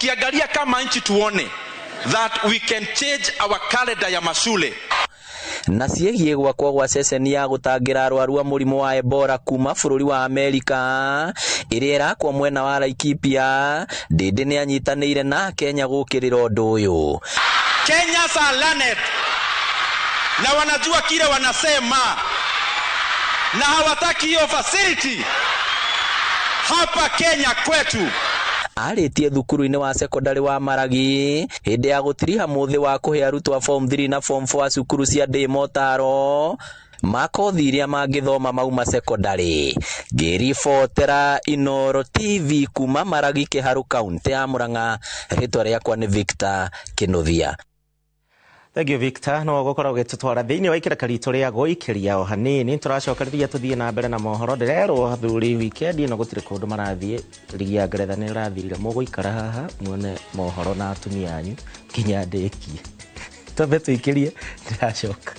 tukiangalia kama nchi tuone that we can change our calendar ya mashule. Na ciegie gwakwo gwa ceceni ya gutangira arwaru a murimu wa Ebola kuma bururi wa Amerika iria irakwo mwena wa Laikipia Ndindi ni anyitanire na Kenya gukirira undu uyu. Kenyans are learned na wanajua kile wanasema na hawataki hiyo facility hapa Kenya kwetu. Aritie thukuru-ini wa sekondari wa Maragi hindi ya gutiriha muthi wa kuhe arutwo form 3 na form 4 cukuru cia Ndimotaro makothi iria mangithoma mauma sekondari. Ngiribotera Inoro TV kuma Maragi Kiharu kaunti ya Murang'a, ritwa riakwa ni Victor Kinuthia. Thank you Victor. No gukora gitutwara thiini wa ikira karito ria goikiria o hanini turacokereria tuthie na mbere na mohoro ndirero thuri weekend no gutire kundu marathie ligia Ngeretha ni rathirire muguikara haha muone mohoro na atumia anyu kinya ndekie tobe tuikirie ndiracoka.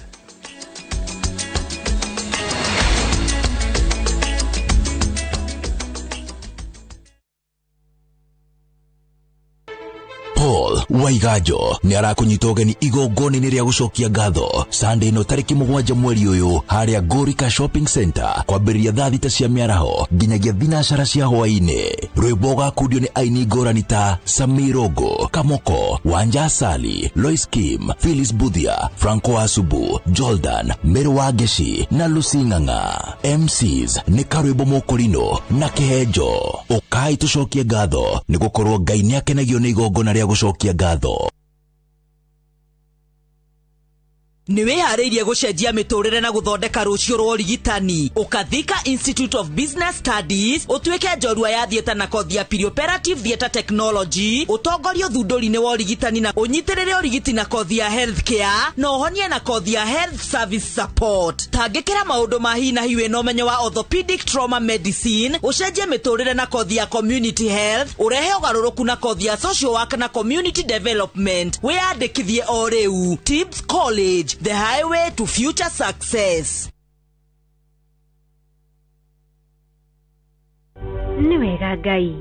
Paul Waigajo ni arakunyita ugeni igongoni-ini ria gucokia ngatho Sunday no tariki 7 mweri uyu haria Gorika Shopping Center kwambĩrĩria thaa 6 cia mĩaraho nginyagia thinacara cia hwaĩ-inĩ. Rwĩmbo gakundio ni aini ngũrani ta Samirogo, Kamoko, Wanja Asali, Lois Kim, Phyllis Budhia, Franco Asubu, Jordan, Meru Wageshi na Lucy Ng'ang'a. MCs ni Karwĩmbo Mũkũrinũ na Kĩhenjo. Ukai tucokie ngatho ni gukorwo Ngai ni akenagio ni igongona ria gucokia ngatho. Niwe harĩirie gucenjia miturire na guthondeka rucio rwa urigitani. Ukathika Institute of Business Studies utuike njorua ya thieta na kothi ya Perioperative Theatre Technology, utongorio thunduri-ini wa urigitani na unyitirire urigiti na kothi ya Healthcare na uhonie na kothi ya Health Service Support. Tangikira maundu ma hi na hiwe no menyo wa Orthopedic Trauma Medicine, ucenjie miturire na kothi ya Community Health, urehe ugaruruku na kothi ya Social Work na Community Development. Wiyandikithie o riu. Tibbs College, the highway to future success. Ni wega Ngai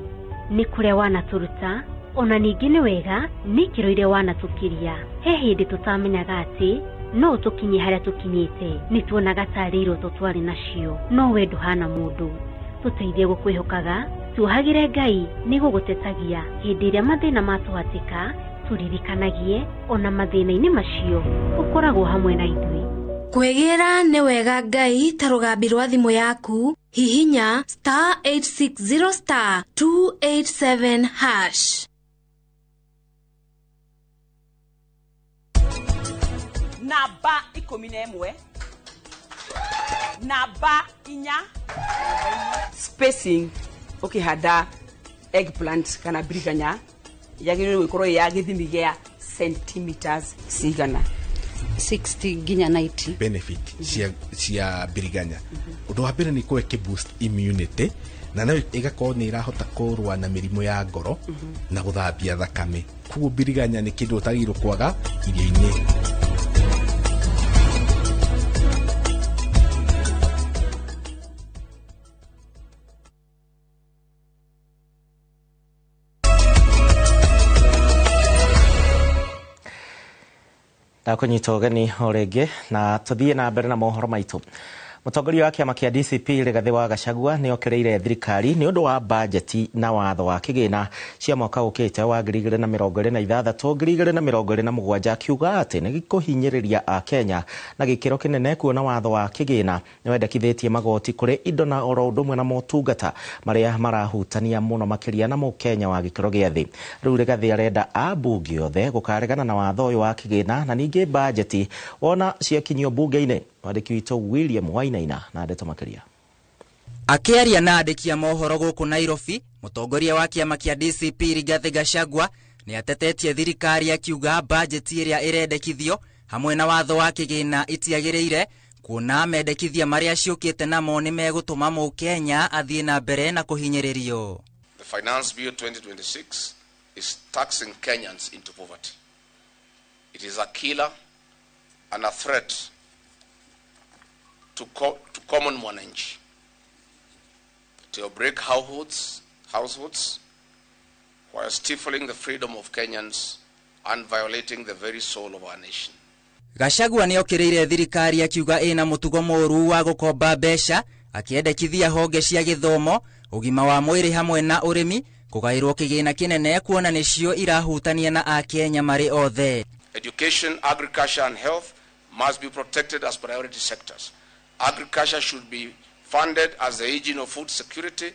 ni kuria wanaturuta, ona ningi ni wega ni kiroire wanatukiria. He hindi tutamenyaga ati no tukinye haria tukinyite, ni tuonaga tariro tutwari nacio, no we nduhana mundu. Tuteithie gukwihokaga, tuhagire Ngai ni gugutetagia hindi iria mathina matuhatika, turirikanagie ona mathina-ini macio ukoragwo hamwe na ithui. Kwegira ni wega Ngai ta rugambi rwa thimu yaku hihinya *860 *287#. Namba 11 namba 4 spacing ukihanda eggplant kana biriganya yagirwe gwikorwo ya githimi gya centimeters sigana 60 ginya 90 benefit cia biriganya. Undu wa mbere ni kuweke boost immunity na nayo igakorwo ni irahota kurwa na mirimu ya ngoro na guthambia thakame. Kuo biriganya ni kindu utagirwo kwaga irio-ini. Na kunyita ugeni orenge na tuthie na mbere na mohoro maitu. Mutongoria wa kiama kia DCP Rigathi wa Gachagua ni okereire thirikari ni undu wa bajeti na watho wa kigina cia mwaka ukite wa 2026-2027 akiuga ati ni gikuhinyiriria a Kenya na gikiro kinene kuona watho wa kigina ni wendekithitie magoti kuri indo na oro ndumwe na motungata maria marahutania muno makiria na Mukenya wa gikiro gia thi. Riu Rigathi arenda abunge othe gukaregana na watho uyu wa kigina na ningi bajeti wona ciakinyio bunge-ini. Mwandiki witũ William Wainaina na ndeto makiria. Akiaria na andiki a mohoro guku Nairobi, mutongoria wa kiama kia DCP Rigathi Gachagua ni atetetie thirikari akiuga bajeti iria irendekithio hamwe na watho wa kigina itiagiriire kuona mendekithia maria ciukite namo ni megutuma Mukenya athie na mbere na kuhinyiririo. The Finance Bill 2026 is taxing Kenyans into poverty. It is a killer and a threat to common mwananchi. It will break households while stifling the freedom of Kenyans and violating the very soul of our nation. Gachagua nĩ okĩrĩire thirikari akiuga ĩna mũtugo mũru wa gũkomba mbeca, akĩendekithia honge cia gĩthomo, ũgima wa mwĩrĩ hamwe na ũrĩmi kũgaĩrwo kĩgĩna kĩnene kuona nĩcio irahutania na Akenya marĩ othe. Education, agriculture and health must be protected as priority sectors. Agriculture should be funded as the engine of food security,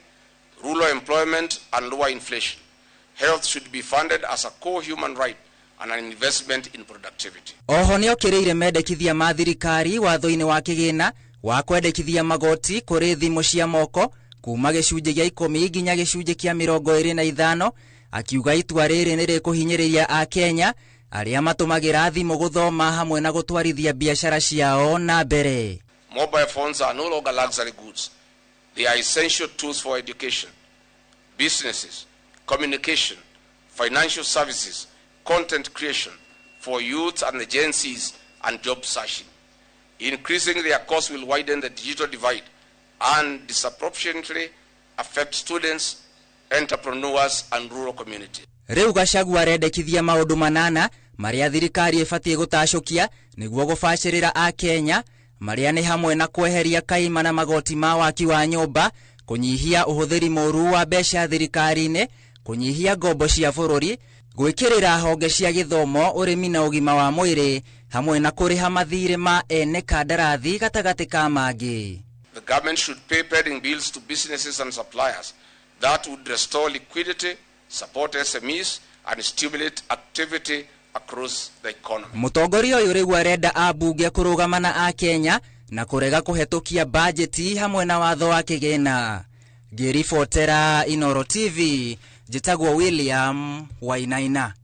rural employment and lower inflation. Health should be funded as a core human right and an investment in productivity. Oho nĩ okĩrĩire mendekithia ma thirikari watho-inĩ wa kĩgĩna wa kwendekithia magoti kũrĩ thimũ cia moko kuma gĩcunjĩ gĩa 10 nginya gĩcunjĩ kĩa 25, akiuga itua rĩrĩ nĩ rĩkũhinyĩrĩria Akenya arĩa matũmagĩra thimũ gũthoma hamwe na gũtwarithia biacara ciao na mbere. Mobile phones are no longer luxury goods. They are essential tools for education, businesses, communication, financial services, content creation for youth and the Gen Zs and job searching. Increasing their cost will widen the digital divide and disproportionately affect students, entrepreneurs and rural communities. Rĩu Gachagua arendekithia maũndũ manana marĩa thirikari ĩbatiĩ gũtacũkia nĩguo gũbacĩrĩra Akenya, marĩa nĩ hamwe na kweheria kaima na magoti ma waki wa nyũmba, kũnyihia ũhũthĩri mũru wa mbeca thirikari-inĩ, kũnyihia ngombo cia bũrũri, gwĩkĩrĩra honge cia gĩthomo, ũrĩmi na ũgima wa mwĩrĩ, hamwe na kũrĩha mathirĩ ma ene kandarathi gatagatĩ ka mangĩ. The government should pay pending bills to businesses and suppliers. That would restore liquidity, support SMEs and stimulate activity across the economy. Mũtongoria ũyũ rĩu arenda ambunge kũrũgama na Akenya na kũrega kũhetũkia bajeti hamwe na watho wa kĩgĩna. Ngĩribotera Inooro TV, njĩtagwo William Wainaina.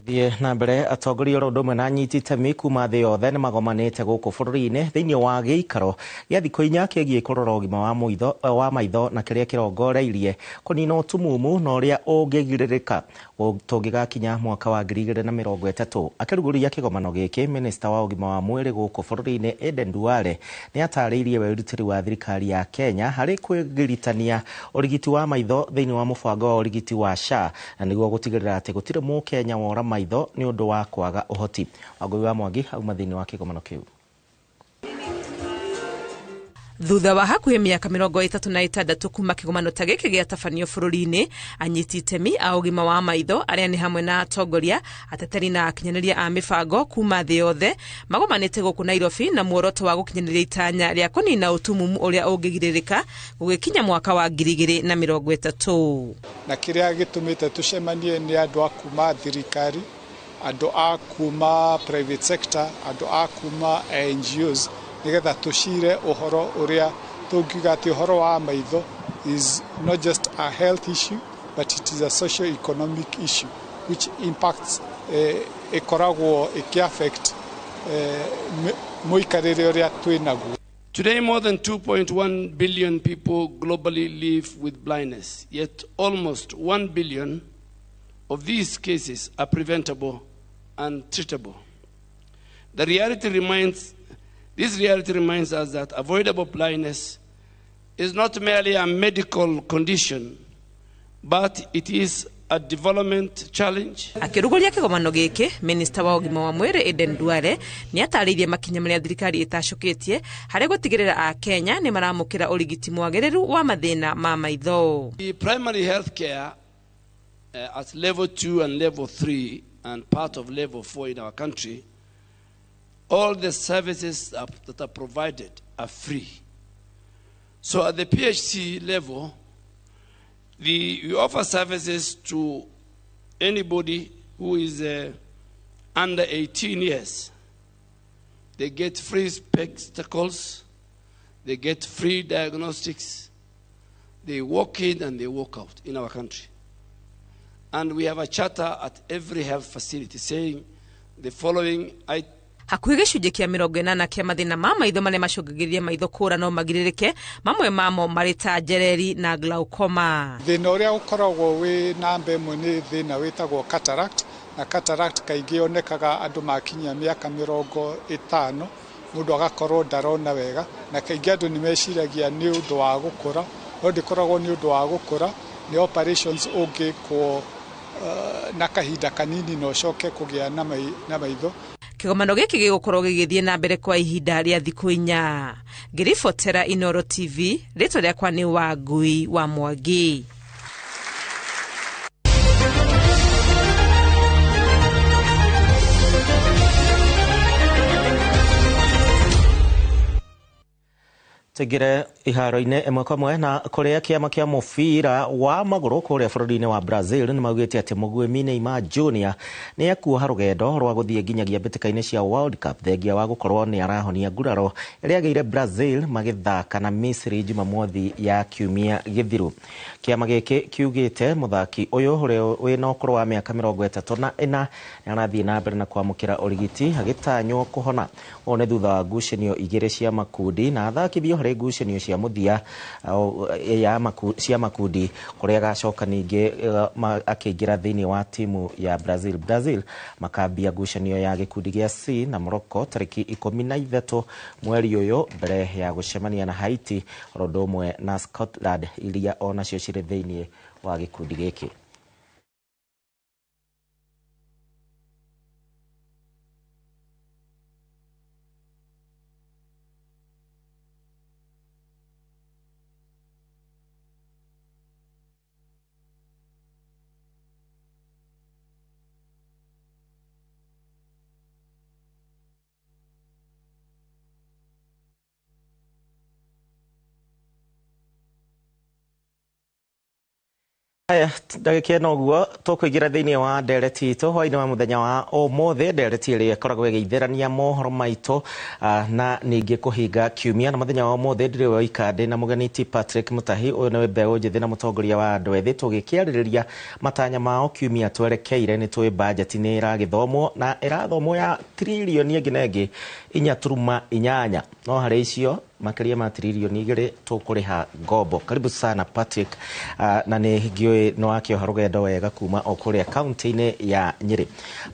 Thiĩ na mbere atongoria oro ũndũ ũmwe na anyiti itemi kuma thĩ yothe nĩ magomanĩte gũkũ bũrũri-inĩ thĩinĩ wa gĩikaro gĩa thikũ 4 kĩgiĩ kũrora ũgima wa maitho na kĩrĩa kĩrongoreirie kũnina ũtumumu na ũrĩa ũngĩgirĩrĩka tũngĩgakinya mwaka wa 2030. Akĩrugũria kĩgomano gĩkĩ, minista wa ũgima wa mwĩrĩ gũkũ bũrũri-inĩ Aden Duale nĩ atarĩirie wĩrutĩri wa thirikari ya Kenya harĩ kwĩgiritania ũrigiti wa maitho thĩinĩ wa mũbango wa ũrigiti wa SHA na nĩguo gũtigĩrĩra atĩ gũtirĩ Mũkenya wora maitho nĩ ũndũ wa kwaga ũhoti. Wangũi wa Mwangi auma thĩinĩ wa kĩgomano kĩu. Thutha wa hakuhĩ mĩaka 36 kuma kĩgomano ta gĩkĩ gĩatabanio bũrũri-inĩ, anyiti itemi a ũgima wa maitho arĩa nĩ hamwe na atongoria, ateteri na akinyanĩria a mĩbango kuma thĩ yothe magomanĩte gũkũ Nairobi na muoroto wa gũkinyanĩria itanya rĩa kũnina ũtumumu ũrĩa ũngĩgirĩrĩka gũgĩkinya mwaka wa 2030. Na kĩrĩa gĩtũmĩte tũcemanie nĩ andũ a kuma thirikari, andũ a kuma private sector, andũ a kuma NGOs, nigetha tushire uhoro uria tungiuga ati uhoro wa maitho is not just a health issue but it is a socio-economic issue which impacts ikoragwo ikiaffect muikarire uria twinaguo. Today more than 2.1 billion people globally live with blindness, yet almost 1 billion of these cases are preventable and treatable. This reality reminds us that avoidable blindness is not merely a medical condition, but it is a development challenge. Akĩrugũria kĩgomano gĩkĩ, minista wa ũgima wa mwĩrĩ Aden Duale nĩ atarĩirie makinya marĩa thirikari ĩtacũkĩtie harĩ gũtigĩrĩra Akenya nĩ maramũkĩra ũrigiti mwagĩrĩru wa mathĩna ma maitho. The primary health care at level 2 and level 3 and part of level 4 in our country, all the services that are provided are free. So at the PHC level, we offer services to anybody who is under 18 years. They get free spectacles, they get free diagnostics, they walk in and they walk out in our country. And we have a charter at every health facility saying the following hakuhĩ gĩcunjĩ kĩa 80 kĩa mathĩna ma maitho marĩa macũngagĩrĩria maitho kũra no magirĩrĩke, mamwe mamo marĩ ta njereri na glaucoma. Thĩna ũrĩa ũkoragwo wĩ namba ĩmwe nĩ thĩna wĩtagwo cataract, na cataract kaingĩ onekaga andũ makinyia mĩaka 50, mũndũ agakorwo ndarona wega, na kaingĩ andũ nĩ meciragia nĩ ũndũ wa gũkũra, no ndĩkoragwo nĩ ũndũ wa gũkũra, nĩ operations ũngĩkwo na kahinda kanini no coke kũgĩa na maitho. Kĩgomano gĩkĩ gĩgũkorwo gĩgĩthiĩ na mbere kwa ihinda rĩa thikũ 4. Ngĩribotera Inooro TV, rĩtwa rĩakwa nĩ Wangui wa Mwangi. Tegere iharo-inĩ ĩmwe kwa ĩmwe na kũrĩa kĩama kĩa mũbira wa magũrũ kũrĩa bũrũri-inĩ wa Brazil nĩ maugĩte atĩ mũguĩmi Neymar Jr nĩ ekuoha rũgendo rwa gũthiĩ nginyagia mbĩtĩka-inĩ cia World Cup thengia wa gũkorwo nĩ arahonia nguraro ĩrĩa agĩire Brazil magĩthaka na Misri Jumamothi ya kiumia gĩthiru. Kĩama gĩkĩ kiugĩte mũthaki ũyũ ũrĩa wĩna ũkũrũ wa mĩaka 34 nĩ arathiĩ na mbere na kwamũkĩra ũrigiti agĩtanywo kũhona. Ũũ nĩ thutha wa ngucanio igĩrĩ cia makundi na athakithio harĩ ngucanio cia mũthia cia makundi kũrĩa agacoka ningĩ akĩingĩra thĩinĩ wa timu ya Brazil makambia ngucanio ya gĩkundi gĩa C na Morocco tarĩki 13 mweri ũyũ mbere ya gũcemania na Haiti ũndũ ũmwe na Scotland iria onacio cirĩ thĩinĩ wa gĩkundi gĩkĩ. Aya ndagĩkia noguo tũkũingĩra thĩinĩ wa ndereti itũ hwaĩ-inĩ wa mũthenya wa ũmũthĩ, ndereti ĩrĩa ĩkoragwo ĩgĩithĩrania mohoro maitũ na ningĩ kũhinga kiumia. Na mũthenya wa ũmũthĩ ndĩrĩ woika ndĩ na mũgeni ti Patrick Mutahi, ũyũ nĩwe mbeũ njĩthĩ na mũtongoria wa andũ ethĩ, tũgĩkĩarĩrĩria matanya mao kiumia twerekeire. Nĩ tũĩ bajeti nĩ ĩragĩthomwo na ĩrathomwo ya trilioni ĩngĩ na ĩngĩ 4.8, no harĩ icio makĩria ma trilioni 2 tũkũrĩha ngombo. Karibu sana Patrick, na nĩ ngĩũĩ nĩ wakĩoha rũgendo wega kuma o kũrĩa kaunti-inĩ ya Nyĩrĩ.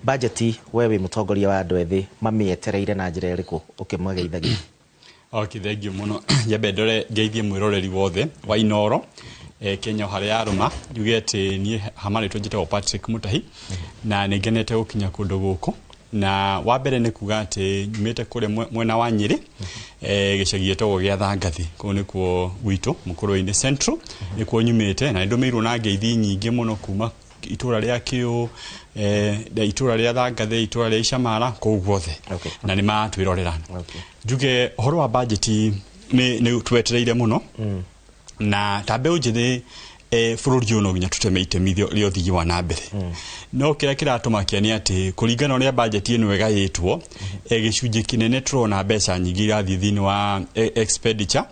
Bajeti we wĩ mũtongoria wa andũ ethĩ mamĩetereire na njĩra ĩrĩkũ ũkĩmageithagia? Thengio mũno. Nyambe ndore ngeithie mwĩroreri wothe wa Inooro Kenya harĩa yarũma, njuge atĩ niĩ hamarĩtwo njĩtagwo Patrick Mutahi na nĩ ngenete gũkinya kũndũ gũkũ. Na wa mbere nĩ kuga atĩ nyumĩte kũrĩa mwena wa Nyĩrĩ gĩcagi gĩtagwo gĩa Thangathi, kũu nĩkuo gwitũ Mũkũrwe-inĩ Central nĩkuo nyumĩte, na nĩndũmĩirwo na ngeithi nyingĩ mũno kuma itũra rĩa Kĩũ, itũra rĩa Thangathi, itũra rĩa Icamara, kũu guothe na nĩ matwĩrorera. Njuge ũhoro wa bajeti nĩ twetereire mũno na ta mbeũ njĩthĩ bũrũri ũyũ no nginya tũteme itemi rĩa ũthii wa na mbere. No kĩrĩa kĩratũmakia nĩ atĩ kũringana ũrĩa bajeti ĩno ĩgaĩtwo, gĩcunjĩ kĩnene tũrona mbeca nyingĩ irathiĩ thĩinĩ wa expenditure,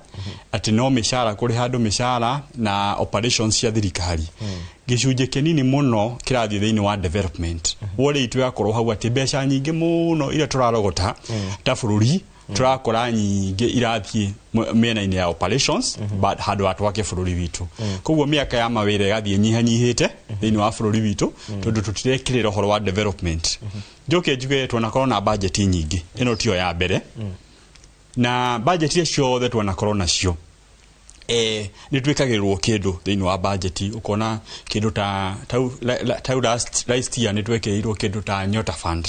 atĩ no mĩcara kũrĩha andũ mĩcara na operations cia thirikari. Gĩcunjĩ kĩnini mũno kĩrathiĩ thĩinĩ wa development. Wore itu yakorwo hau atĩ mbeca nyingĩ mũno iria tũrarogota ta bũrũri turakora nyingĩ irathiĩ mĩena-inĩ ya operations but handũ ha twake bũrũri witũ. Koguo mĩaka ya mawĩra ĩgathiĩ nyihanyihĩte thĩinĩ wa bũrũri witũ tondũ tũtirekĩrĩra ũhoro wa development. Njoke njuge twanakorwo na bajeti nyingĩ, ĩno tiyo ya mbere, na bajeti ciothe twanakorwo nacio nĩ twĩkagĩrĩrwo kĩndũ thĩinĩ wa bajeti. Ũkona kĩndũ ta last year nĩ twekĩrĩirwo kĩndũ ta Nyota Fund.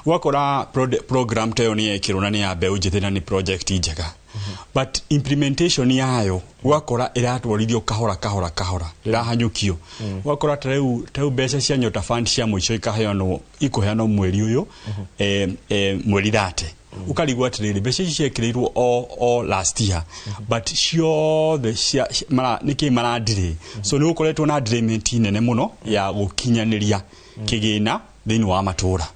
Ũgakora program ta ĩyo nĩ yekĩrwo na nĩ ya mbeũ njĩthĩ na nĩ project njega, but implementation yayo ũgakora ĩratwarithio kahora ĩrahanyũkio. Ũgakora ta rĩu mbeca cia Nyota Fund cia mũico ikũheanwo mweri ũyũ mweri 30. Ukarigwa atĩrĩrĩ mbeca ici ciekĩrĩirwo o last year but ciothe nĩkĩ marandire. So nĩ gũkoretwo na delayment nene mũno ya gũkinyanĩria kĩgĩna thĩinĩ wa matũra.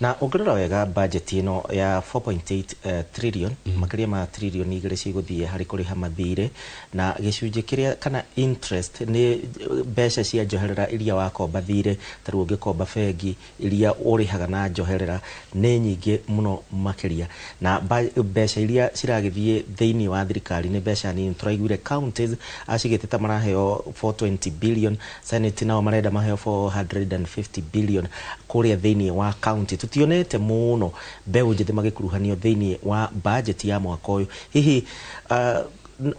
Na ũngĩrora wega bajeti ĩno ya 4.8 trillion, makĩria ma trilioni 2 cigũthiĩ harĩ kũrĩha mathirĩ, na gĩcunjĩ kĩrĩa kana interest nĩ mbeca cia njoherera iria wakomba thirĩ, ta rĩu ũngĩkomba bengi iria ũrĩhaga na njoherera nĩ nyingĩ mũno makĩria, na mbeca iria ciragĩthiĩ thĩinĩ wa thirikari nĩ mbeca nini. Tũraiguire counties acigĩte ta maraheo 420 billion, senate nao marenda maheo 450 billion kũrĩa thĩinĩ wa county. Tutionete mũno mbeũ njĩthĩ magĩkuruhanio thĩinĩ wa bajeti ya mwaka ũyũ. Hihi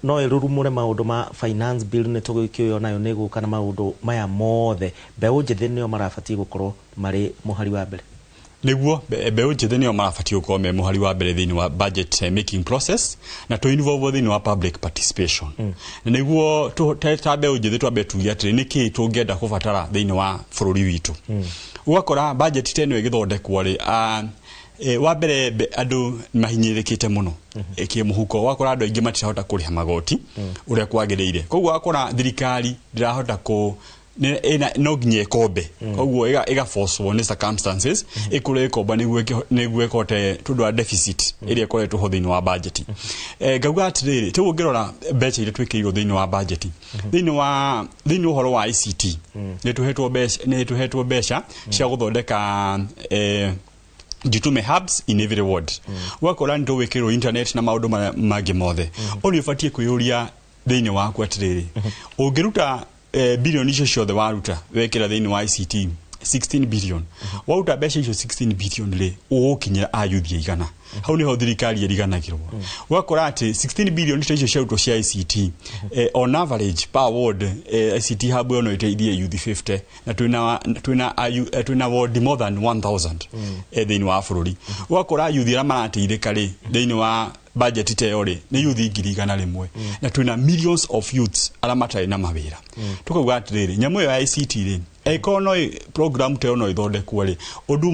no irurumure maundu ma finance bill ne tugikio nayo nego kana maundu maya mothe beũ njĩthĩ nĩo marabatie gukorwo mari muhari wa mbere niguo beũ njĩthĩ nĩo marabatie gukorwo me muhari wa mbere thĩinĩ wa budget making process na to involve thĩinĩ wa public participation na niguo ta beũ njĩthĩ twambe tuge atĩ nĩkĩ tũngĩenda kũbatara thĩinĩ wa bũrũri witũ ugakora budget teno ĩgĩthondekwo rĩ wa mbere andu mahinyĩrĩkĩte mũno kĩmuhuko wakora andu aingĩ matirahota kũrĩha magoti ũrĩa kwagĩrĩire koguo wakora thirikari ndirahota no nginya ikombe koguo iga force one circumstances ikure ikomba nĩguo ĩkote tondũ wa deficit ĩrĩa ĩkoretwo ho thĩinĩ wa budget ngauga atĩrĩrĩ tũngĩrora mbeca iria twĩkĩirwo thĩinĩ wa budget thĩinĩ ũhoro wa ICT nĩ tũhetwo mbeca cia gũthondeka Jitume hubs in every ward. Wakora ndo wekero internet na maundu mangĩ mothe. Oni ufatie kwĩyũria thĩinĩ waku atĩrĩrĩ. Ũngĩruta billion icio ciothe waruta wekera thĩinĩ wa ICT 16 billion. Waruta mbeca icio 16 billion rĩ ũgũkinyĩra ayuthi igana. Hau niho thirikari ĩriganagĩrwo. Wakora atĩ 16 billion icio ciarutwo cia ICT on average per ward ICT hub ĩno ĩteithie youth 50 na twina ward more than 1000 thĩinĩ wa bũrũri. Wakora youth arĩa marateithĩka rĩ thĩinĩ wa budget teyo rĩ nĩ youth 100,000 na twina millions of youths arĩa matarĩ na mawĩra. Tukauga atĩrĩrĩ nyamũ ĩyo ya ICT rĩ economy program teyo no ithondekwo rĩ ũndũ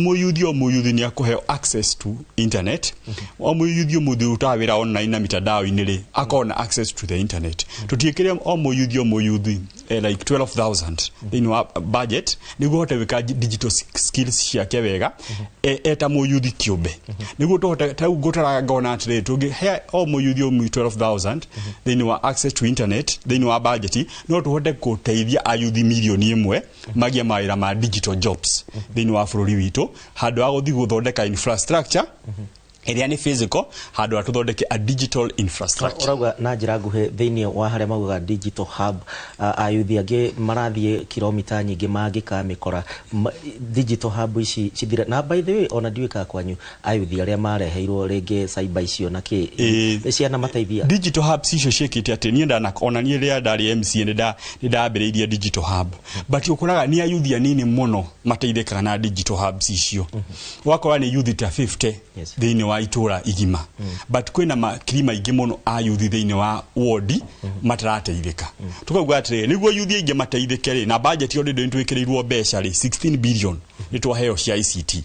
mũyuthi nĩ akũheo access to internet o mũyuthi mũthiruta wĩra online na mitandao-inĩ rĩ akona access to the internet tutiĩkĩre o mũyuthi like 12,000 thĩinĩ wa budget nĩguo hote wĩka digital skills ciake wega eta mũyuthi kĩũmbe nĩguo tũhote gũtara ngona atĩrĩrĩ tũngĩhe o mũyuthi 12,000 thĩinĩ wa access to internet thĩinĩ wa budget no tũhote gũteithia ayuthi milioni 1 magia mawĩra ma digital jobs thĩinĩ wa bũrũri witũ handũ ha gũthiĩ gũthondeka infrastructure ĩrĩa nĩ physical handũ ha tũthondeke a digital infrastructure. Urauga na njĩra nguhĩ thĩinĩ wa harĩa maugaga digital hub ayuthi angĩ marathiĩ kilomita nyingĩ mangĩkamĩkora digital hub ici cithire na by the way ona ndiwĩkaga kwanyu ayuthi arĩa mareheirwo rĩngĩ cyber icio na kĩ ciana mateithia digital hubs icio ciĩkĩte atĩ niĩ ndanaona niĩ rĩrĩa ndarĩ MC nĩndambĩrĩirie digital hub but ũkoraga nĩ ayuthi anini mũno mateithĩkaga na digital hubs icio wakora nĩ youth ta 50 thĩinĩ wa itũra igima but kwĩna makiri maingĩ mũno a yuthi thĩinĩ wa ward matarateithĩka tukauga atĩrĩrĩ nĩguo yuthi aingĩ mateithĩke rĩ na budget yothe ndĩtwĩkĩrĩirwo mbeca rĩ 16 billion nĩtwaheo cia ICT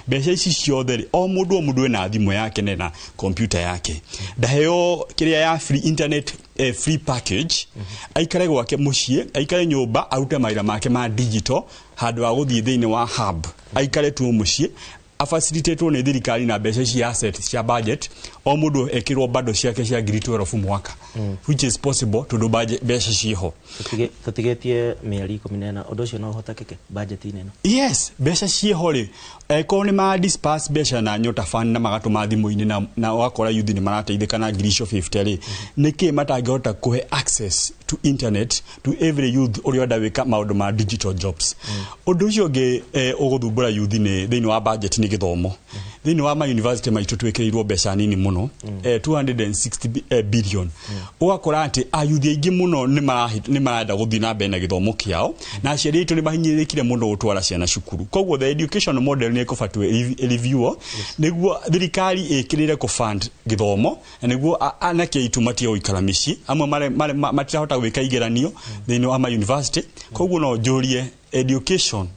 mbeca ici ciothe rĩ o mũndũ ena thimũ yake na computer yake ndaheo kĩrĩa ya free internet free package aikare gwake mũciĩ aikare nyũmba arute mawĩra make ma digital handũ ha gũthiĩ thĩinĩ wa hub aikare tu mũciĩ afacilitatwo nĩ thirikari na mbeca cia assets cia budget o mũndũ ekirwo bado ciake cia ngiri 12 mwaka which is possible tondũ mbeca ciho tutigetie mĩeri 14 ũndũ ũcio no ũhotekeke budget-inĩ ĩno yes mbeca ciho rĩ eko nĩ ma disperse mbeca na nyota fund na magatũma thimũ-inĩ na wakora youth nĩ marateithĩka na ngiri 50 rĩ nĩkĩ matangĩhota kũhe access to internet to every youth ũrĩa ndawĩka maũndũ ma digital jobs ũndũ ũcio ũngĩ ũgũthumbũra youth thĩinĩ wa budget nĩ gĩthomo thĩinĩ wa ma university maitũ twĩkĩrĩirwo mbeca nini mũno 260 billion ũgakora atĩ ayuthi aingĩ mũno nĩ marenda gũthiĩ na mbere na gĩthomo kĩao na aciari aitũ nĩ mahinyĩrĩkire mũno gũtwara ciana cukuru koguo the education model nĩ ĩkũbatiĩ review nĩguo thirikari ĩkĩrĩre kũfund gĩthomo na nĩguo anake aitũ matige gũikara mĩciĩ amwe matirahota gwĩka igeranio thĩinĩ wa ma university koguo no njũrie education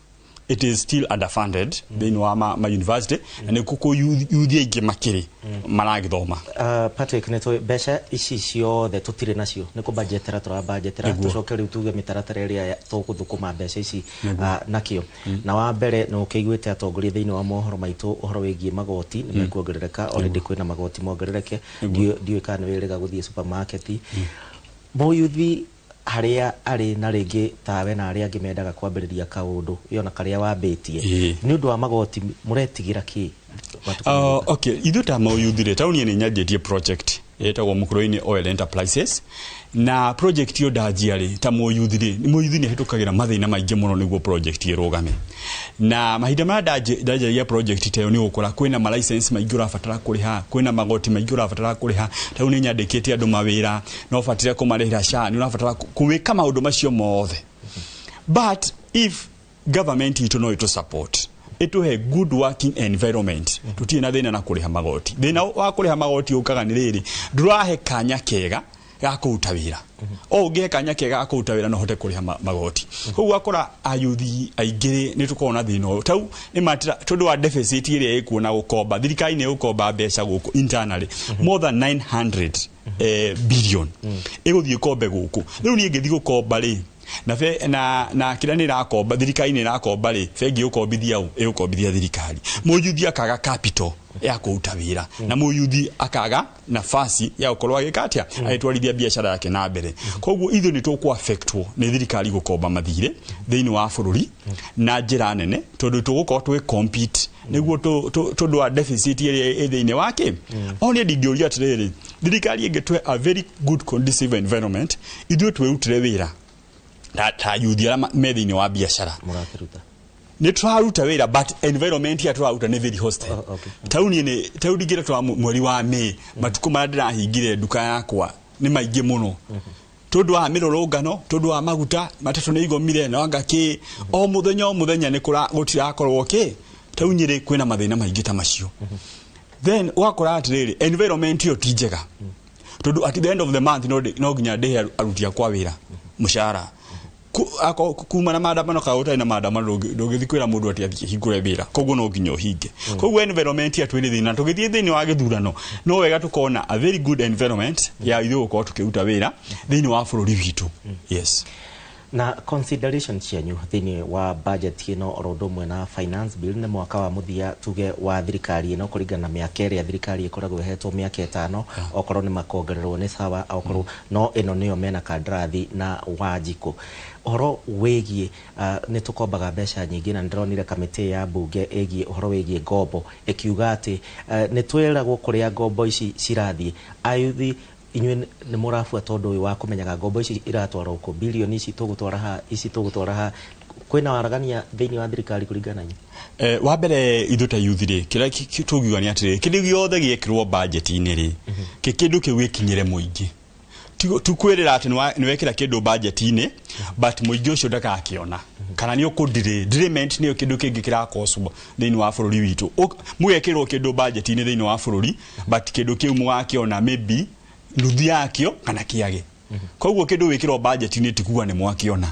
it is still underfunded thĩinĩ wa ma university na nĩ kũkũ yuthi aingĩ makĩrĩ maragĩthoma Patrick nĩtũĩ mbeca ici ciothe tũtirĩ nacio nĩ kũbudgetera tũrabudgetera tũcoke rĩu tuge mĩtaratara ĩrĩa tũgũthũkũma mbeca ici nakĩo na wa mbere nĩ ũkĩiguĩte atongoria thĩinĩ wa mohoro maitũ ũhoro wĩgiĩ magoti nĩ mekuongerereka already kwĩna magoti mongerereke ndiũĩ kana nĩ wĩrĩga gũthiĩ supermarket mũyuthi harĩa arĩ na rĩngĩ tawe na arĩa angĩ mendaga kwambĩrĩria kaũndũ yona karĩa wambĩtie nĩ ũndũ wa magoti mũretigĩra kĩ okay ithuĩ ta mũyuthi rĩ taũni nĩ nyanjĩtie project ĩtagwo Mũkũrũ-inĩ Oil Enterprises na project yo ndanjia rĩ ta mũyuthi nĩ hĩtũkagĩra mathĩna maingĩ mũno nĩguo project ĩrũgame na mahinda ma ndajagia project tayo ni gukora kwina ma license maingĩ ũrabatara kũrĩha, kwina magoti maingĩ ũrabatara kũrĩha, taũ nĩ nyandĩkĩte andũ mawĩra no ũbatire kũmarĩhĩra SHA, nĩ ũrabatara kũwĩka maũndũ macio mothe. But if government itũ no itũ support, ituhe good working environment, tutie na thĩna na kũrĩha magoti. Thĩna wa kũrĩha magoti ũkaga nĩ rĩrĩ, ndũrahe kanya kega ga kũruta wĩra. O ũngĩhe kanya kega ga kũruta wĩra no hote kũrĩha magoti. Koguo akora ayuthi aingĩ nĩ tũkorwo na thĩna ũyũ. Tau nĩ matira tondũ wa deficit ĩrĩa ĩkuona gũkomba, thirikari nĩ gũkomba mbeca gũkũ internally more than 900 billion ĩgũthiĩ kombe gũkũ. Rĩu niĩ ngĩthiĩ gũkomba rĩ na kila ni rakomba, thirikari ni rakomba ri, bengi ukombithia ĩgũkombithia thirikari. Mũyuthi akaga capital ya kũruta wĩra na mũyuthi akaga nafasi ya gũkorwo agĩkatia agĩtwarithia biacara yake na mbere. Koguo ithuĩ nĩ tũkũ affectwo nĩ thirikari gũkomba mathirĩ thĩinĩ wa bũrũri na njĩra nene, tondũ tũgũkorwo twĩ compete nĩguo tondũ wa deficit ĩrĩa thĩinĩ wake. O niĩ ndingĩũria atĩrĩrĩ, thirikari ĩngĩtũhe a very good conducive environment, ithuĩ twĩrutĩre wĩra ta yuthi ala medini wa biashara ni twaruta wira, but environment ya twaruta ni very hostile. Tauni ni taudigira twa mweri wa Mei, matuko marandira hingire duka yakwa ni maingĩ muno. Tondu wa mirorongano, tondu wa maguta matatu ni igomire na wangaki o muthenya ni kura gutirakorwo ki tauni ri kwina mathina maingĩ ta macio. Then wakora atiriri environment yo ti njega, tondu at the end of the month no ginya ndehe aruti akwa wira mushara kuma na maandamano kauta na maandamano ndũgĩthikwĩra mũndũ ati athie hingũre wĩra, koguo no nginya ũhinge. Koguo environment ya twĩrĩ thĩna, tũgĩthiĩ thĩinĩ wa gĩthurano no wega tũkona a very good environment ya ithuĩ gũkorwo tũkĩruta wĩra thĩinĩ wa bũrũri witũ. Yes. Na consideration cianyu thĩinĩ wa budget ĩno oro ũndũ ũmwe na finance bill nĩ mwaka wa mũthia tuge wa thirikari ĩno kũringana na mĩaka ĩrĩa thirikari ĩkoragwo ĩhetwo mĩaka 5, okorwo nĩ makongererwo nĩ sawa, okorwo no ĩno nĩyo mena kandarathi na Wanjikũ. Ohoro wĩgiĩ nĩ tũkombaga mbeca nyingĩ, na ndĩronire kamĩtĩ ya mbunge ĩgiĩ ũhoro wĩgiĩ ngombo ĩkiuga atĩ nĩ twĩragwo kũrĩa ngombo ici cirathiĩ. Ayuthi inyuĩ nĩ mũrabuata ũndũ ũyũ wa kũmenyaga ngombo ici iratwarwo kũ, bilioni ici tũgũtwara ha, kwĩna waragania thĩinĩ wa thirikari kũringana nyu? Wa mbere ithuĩ ta yuthi rĩ, kĩrĩa tũngiuga nĩ atĩrĩrĩ, kĩndũ gĩothe gĩekĩrwo budget-inĩ rĩ, kĩndũ kĩu gĩkinyĩre mũingĩ. Tukwĩrĩra atĩ nĩ wekĩra kĩndũ budget-inĩ but mũingĩ ũcio ndakakĩona kana nĩ ũkũndirĩ delayment nĩyo kĩndũ kĩngĩ kĩrakoswo thĩinĩ wa bũrũri witũ. Mũgekĩrwo kĩndũ budget-inĩ thĩinĩ wa bũrũri but kĩndũ kĩu mũgakĩona maybe nuthu yakĩo kana kĩage. Koguo kĩndũ wĩkĩrwo budget-inĩ tikuga nĩ mwakĩona.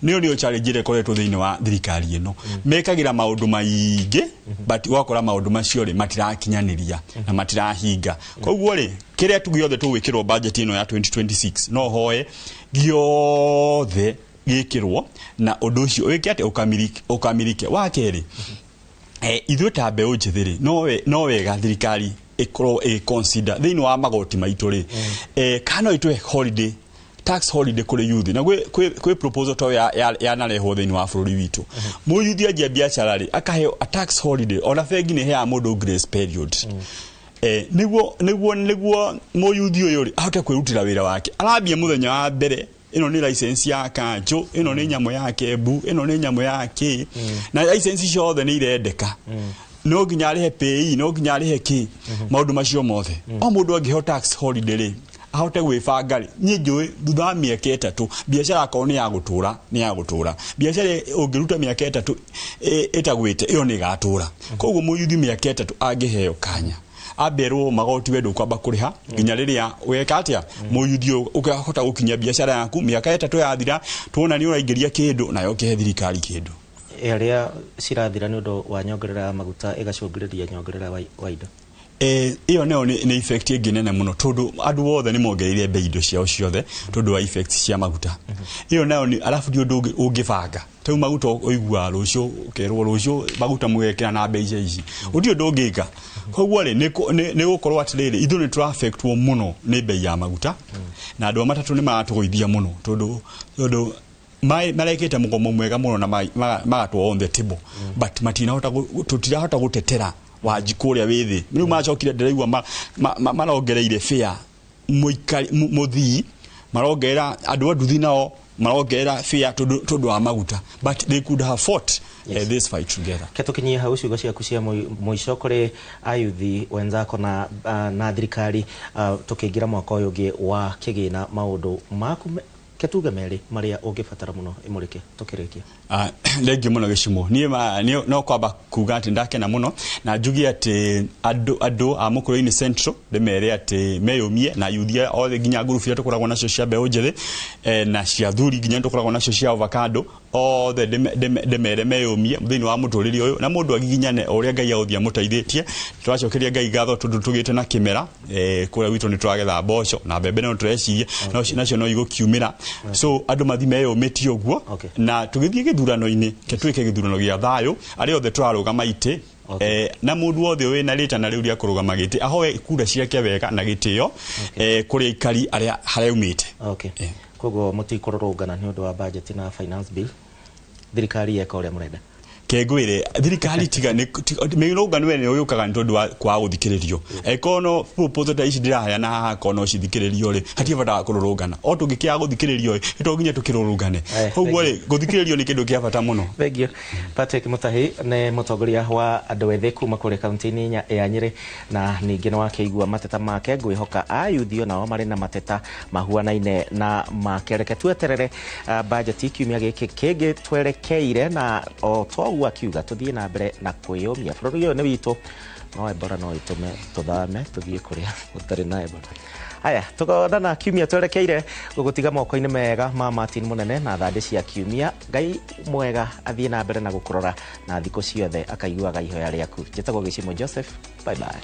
Nĩyo challenge ĩrĩa ĩkoretwo thĩinĩ wa thirikari ĩno. Mekagĩra maũndũ maingĩ but wakora maũndũ macio rĩ matirakinyanĩria na matirahinga. Koguo rĩ kĩrĩa gĩothe tũgwĩkĩrwo budget ĩno ya 2026 no hoe gĩothe gĩkĩrwo na ũndũ ũcio wĩke atĩ ũkamirike. Wa kerĩ ithuĩ ta mbeũ njĩthĩ rĩ no wega thirikari ĩkorwo consider thĩinĩ wa magoti maitũ rĩ kana itwe holiday tax holiday kũrĩ youth, na kwĩ proposal to ya narehwo thĩinĩ wa bũrũri witũ. Mũyuthi anjia biacara rĩ akaheo a tax holiday, ona bengi nĩ heaga mũndũ grace period. Nĩguo mũyuthi ũyũ rĩ ahote kwĩrutĩra wĩra wake, arambia mũthenya wa mbere ino ni license ya kanjo, ino ni nyamũ ya kebu, ino ni nyamũ ya ki, na license ciothe nĩ irendeka. No nginya arihe pay, no nginya arihe ki, maũndũ macio mothe. O mũndũ angĩheo tax holiday rĩ ahote gwĩbanga rĩ, niĩ njũĩ thutha wa mĩaka 3 biacara yako nĩ ya gũtũra. Biacara ũngĩruta mĩaka 3 ĩtagwĩte ĩyo nĩ ĩgatũra. Koguo mũyuthi mĩaka 3 angĩheo kanya aberwo magoti wedo kwamba kuriha nginya rĩrĩa weka atĩa mũyuthi ukahota gũkinya biacara yaku mĩaka 3 yathira, tuona nĩ ũraingĩria kĩndũ nayo kĩhe thirikari kĩndũ. Ĩrĩa cirathira nĩ ũndũ wa nyongerera maguta ĩgacũngĩrĩria nyongerera wa indo. Iyo nĩ effect ĩngĩ nene mũno, tondũ andũ othe nĩ mongereire bei indo ciao ciothe tondũ wa effect cia maguta. Iyo nayo ni alafu nĩ ũndũ ũngĩbanga tau maguta ũigua rũciũ ũkerwo rũciũ maguta mũgekĩra na bei ici ũthiĩ ũndũ ũngĩka. Koguo rĩ nĩ gũkorwo atĩrĩrĩ ithuĩ nĩ tũraffectwo mũno nĩ bei ya maguta na andũ matatũ nĩ maratũgũithia mũno tondũ marekĩte mũgomo mwega mũno na magatwo on the table but tutirahota gũtetera Wanjikũ ũrĩa wĩ thĩ. Rĩu macokire ndĩraigua marongereire fare mũthii marongerera andũ a nduthi nao marogera fia todo wa maguta, but they could have fought this fight together. Ketukinyia hau ciugo ciaku cia muico kuri ayuthi wenzako na thirikari tukiingira mwaka uyu ungi wa kigina maundu maku ketuga meri maria ungibatara muno imurike tukirikia. Legi muno gicimo ni no kwamba kuga ati ndakena muno na njugi ati ado amukuru-ini Central demere ati meyomie na yuthia othe ginya ngurubu cia tukoragwo nacio cia mbeu njithe na cia thuri ginya tukoragwo nacio cia avocado othe demere meyomie thini wa muturiri uyu na mundu agiginyane uria Ngai authia mutaithĩtie twacokeria Ngai gatho tundu tugite na kimera kuria witu ni twagetha mboco na mbembe no tureciria nacio no igukiumira so andu mathi meyomĩtie uguo na tugithie githurano-ini ketwike githurano gia thayo ari othe twarugama ite na mundu wothe we na rita na riu ria kurugama giti ahoe kura ciake wega na gitio kuri ikari aria haraumite. Koguo mutikururungana ni undu wa budget na finance bill thirikari yeka uria murenda kegwire thirikari tiga mirungano we ni uyukaga ntondu wa kwa guthikiririo ekono proposal ta ici ndirahaya na haha kono cithikiririo ri hatiabata kururungana o tungikia guthikiririo itoginya tukirurungane koguo ri guthikiririo ni kindu kia bata muno. Thank you. Patrick Mutahi ne mutongoria wa andu ethĩ kuma kuri kaunti-ini ya Nyeri na ningi no akeigua mateta make ngwihoka ayuthio nao mari na mateta mahuanaine na makereke tweterere budget kiumia giki kingi twerekeire na o to akiuga tuthie na mbere na kwiyomia bũrũri ũyũ nĩ witũ no Ebola no itume tuthame tuthie kuria utari na Ebola. Haya tukodana kiumia twerekeire gũgũtiga moko-inĩ mega ma Martin Munene na thande cia kiumia. Ngai mwega athie na mbere na gũkũrora na thikũ ciothe akaiguaga ihoya rĩaku. Njĩtagwo Gĩcimo Joseph, bye bye.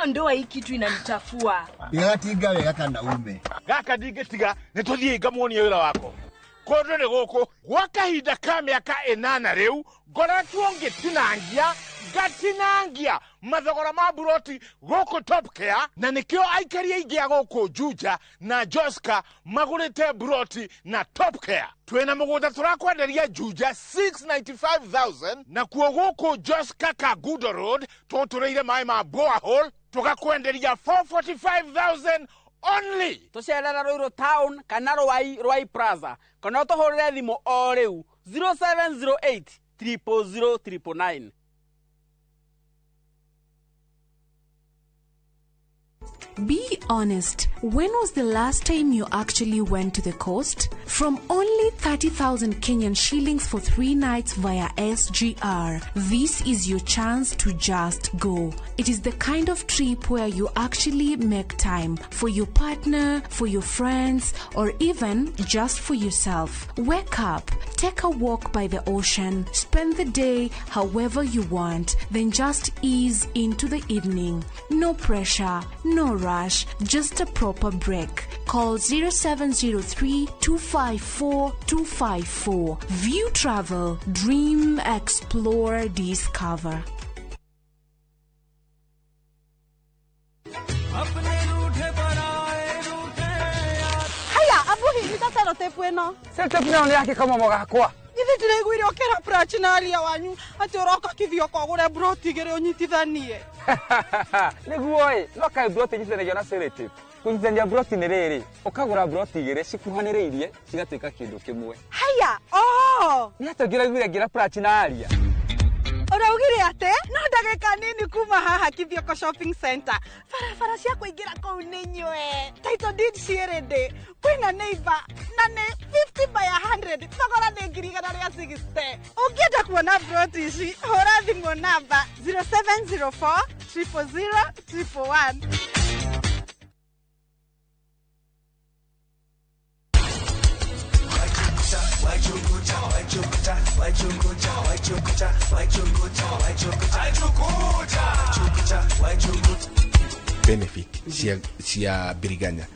Ndoa hii kitu inanitafua. Gatiga wega kana ume. Gaka ndigetiga nituthie ngamuonia wira wako. Kondo ni guku gwa kahinda ka miaka 8 riu ngoretwo ngitinangia gatinangia mathogora ma buroti guku Top Care na nikio aikari aingi a guku Juja na Joska magurite buroti na Top Care. Twena mugunda turakwenderia Juja 695,000 na kuo guku Joska Kagudo Road tutureire mai ma borehole tukakwenderia 445,000 only. Tucerera Ruiru Town kana Rwai Plaza kana tuhurire thimu o riu 0708 000 999. Be honest. When was the last time you actually went to the coast? From only 30,000 Kenyan shillings for 3 nights via SGR, this is your chance to just go. It is the kind of trip where you actually make time for your partner, for your friends, or even just for yourself. Wake up, take a walk by the ocean, spend the day however you want, then just ease into the evening. No pressure, no rush, just a proper break. Call 0703 254 254. View Travel, dream, explore, discover. Haya, abuhi nitasero tepu eno. Tepu eno ni yake kama mogakwa. Ithi ndiraiguire okera branch na aria wanyu ati uroka kithio kogure broti gere unyitithanie. Niguo no kai broti nyitithanagio na selective. Kunyitithania broti ni riri ukagura broti gere cikuhaniriirie cigatuika kindu kimwe. Haya, ni atongiraiguire ngira branch na aria. Uraugire ate no ndagika nini kuma haha Kithioko Shopping Center farafara cia kuingira kou ni nywe title deed cierede kwina neighbor na ni 50 by 100 thogora ni ngiri 160. Ungienda kuona broti ici hura thimu namba 0704 000 111. benefit cia biriganya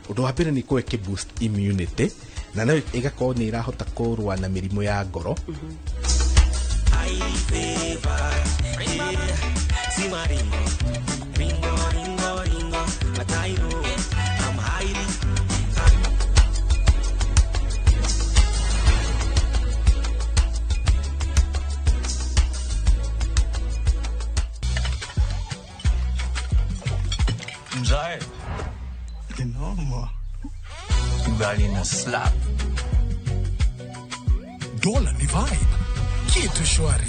undu wa mbere ni kweke boost immunity na nayo igakorwo ni irahota kurwa na mirimu ya ngoro. ugali na slap. Dola ni vibe, kitu shwari.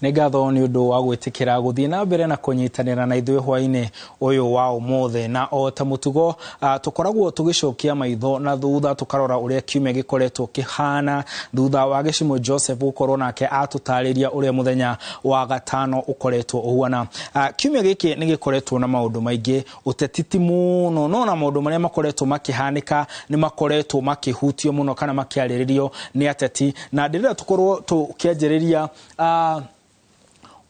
nĩ ngatho nĩ ũndũ wa gwĩtĩkĩra gũthiĩ na mbere na kũnyitanĩra na ithuĩ hwaĩ-inĩ ũyũ wa ũmũthĩ, na o ta mũtugo tũkoragwo tũgĩcokia maitho na thutha tũkarora ũrĩa kiumia gĩkoretwo kĩhana thutha wa Gĩcimũ Joseph gũkorwo nake atũtarĩria ũrĩa mũthenya wa gatano ũkoretwo ũhuana. Kiumia gĩkĩ nĩ gĩkoretwo na maũndũ maingĩ, ũteti ti mũno, no na maũndũ marĩa makoretwo makĩhanĩka nĩ makoretwo makĩhutio mũno kana makĩarĩrĩrio nĩ ateti, na ndĩrenda tũkorwo tũkĩanjĩrĩria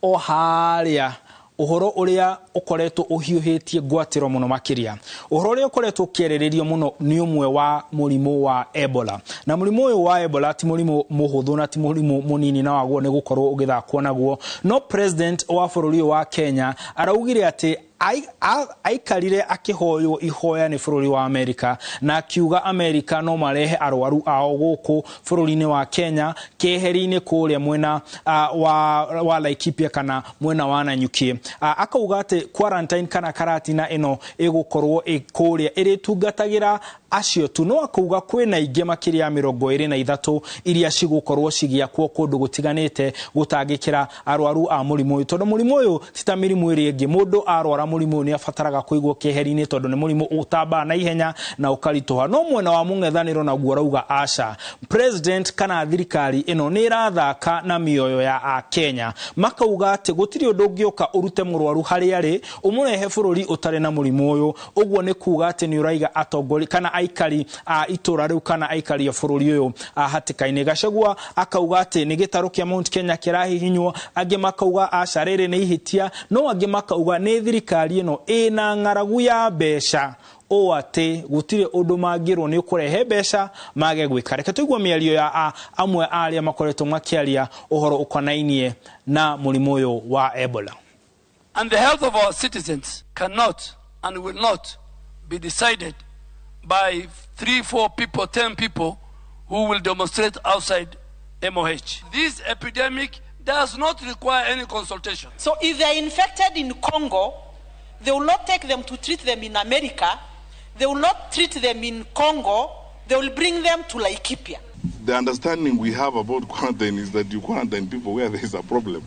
o harĩa ũhoro ũrĩa ũkoretwo ũhiũhĩtie ngwatĩro mũno makĩria. Ũhoro ũrĩa ũkoretwo ũkĩarĩrĩrio mũno nĩ ũmwe wa mũrimũ wa Ebola, na mũrimũ ũyũ wa Ebola ti mũrimũ mũhũthũ na ti mũrimũ mũnini na waguo nĩ gũkorwo ũgĩthakwo naguo, no president wa bũrũri wa Kenya araugire atĩ aikarire akĩhoywo ihoya nĩ bũrũri wa Amerika na akiuga Amerika no marehe arwaru ao gũkũ bũrũri-inĩ wa Kenya keheri-inĩ kũrĩa mwena wa Laikipia kana mwena wa Nanyuki. Akauga atĩ quarantine kana karatina ĩno ĩgũkorwo kũrĩa ĩrĩtungatagĩra acio tu, no akauga kwĩna ingĩ makĩria ya 23 iria cigũkorwo cigĩakwo kũndũ gũtiganĩte gũtangĩkĩra arwaru a mũrimũ ũyũ, tondũ mũrimũ ũyũ ti ta mĩrimũ ĩrĩa ĩngĩ. Mũndũ arwara mũrimũ nĩ abataraga kũigwo keheri-inĩ tondũ nĩ mũrimũ ũtambaga na ihenya na ũkarituha, no mwena wa mũng'ethanĩro naguo rauga aca. President kana thirikari ĩno nĩ ĩrathaka na mĩoyo ya Akenya, makauga atĩ gũtirĩ ũndũ ũngĩũka ũrute mũrwaru harĩa arĩ ũmũrehe bũrũri ũtarĩ na mũrimũ ũyũ. Ũguo nĩ kuuga atĩ nĩ ũraiga atongori kana aikari a itũra rĩu kana aikari a bũrũri ũyũ hatĩka-inĩ. Gachagua akauga atĩ nĩ gĩtarũ kĩa Mount Kenya kĩrahihinywo, angĩ makauga aca rĩrĩ nĩ ihĩtia, no angĩ makauga nĩ thirikari ĩno ĩna ng'aragu ya mbeca o atĩ gũtirĩ ũndũ mangĩrwo nĩ ũkũrehe mbeca mage gwĩka. Reke tũigue mĩario ya amwe arĩa makoretwo makĩaria ũhoro ũkonainie na mũrimũ ũyũ wa Ebola. And the health of our citizens cannot and will not be decided by 3, 4 people, 10 people who will demonstrate outside MOH. This epidemic does not require any consultation. So if they are infected in Congo, they will not take them to treat them in America. They will not treat them in Congo. They will bring them to Laikipia. The understanding we have about quarantine is that you quarantine people where there is a problem.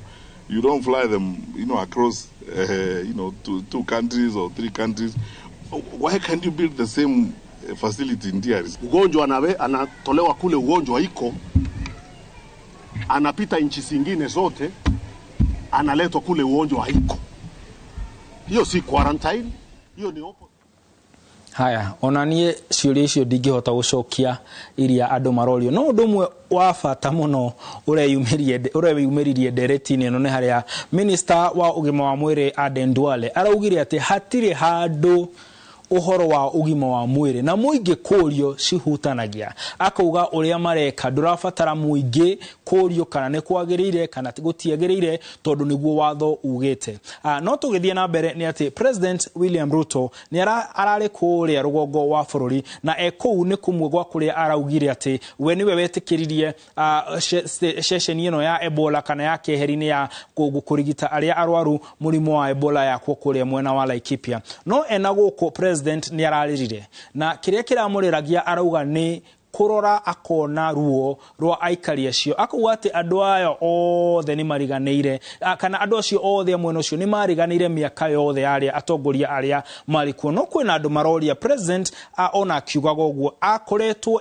You don't fly them, across, to 2 countries or 3 countries. Why can't you build the same facility in DRC? Ugonjwa anatolewa kule, ugonjwa iko anapita nchi zingine zote, analetwa kule, ugonjwa iko. Hiyo si quarantine, hiyo ni opo. Haya, ona niĩ ciũria icio ndingĩhota gũcokia iria andũ marorio, no ũndũ ũmwe wa bata mũno ũrĩa yumĩririe ndereti-inĩ ĩno nĩ harĩa minister wa ũgima wa mwĩrĩ Aden Duale araugire atĩ hatirĩ handũ ũhoro wa ũgima wa mwĩrĩ na mũingĩ kũrio cihutanagia. Akauga ũrĩa mareka ndũrabatara mũingĩ kũrio kana nĩ kwagĩrĩire kana gũtiagĩrĩire tondũ nĩguo watho ugĩte. No tũgĩthiĩ na mbere nĩ atĩ President William Ruto nĩ ararĩ kũrĩa rũgongo wa bũrũri na kũu nĩ kũmwe gwa kũrĩa araugire atĩ we nĩwe wetĩkĩririe ceceni ĩno ya Ebola kana ya keheri-inĩ ya kũrigita arĩa arwaru mũrimũ wa Ebola yakwo kũrĩa mwena wa Laikipia. No ena gũkũ President nĩ ararĩrire na kĩrĩa kĩramũrĩragia arauga nĩ kurora akona ruo rwa aikari acio. Akauga atĩ andũ aya othe nĩ mariganĩire kana andũ acio othe mwena ũcio nĩ mariganĩire mĩaka yothe arĩa atongoria arĩa marĩ kuo. No kwĩna andũ maroria President ona akiugaga ũguo akoretwo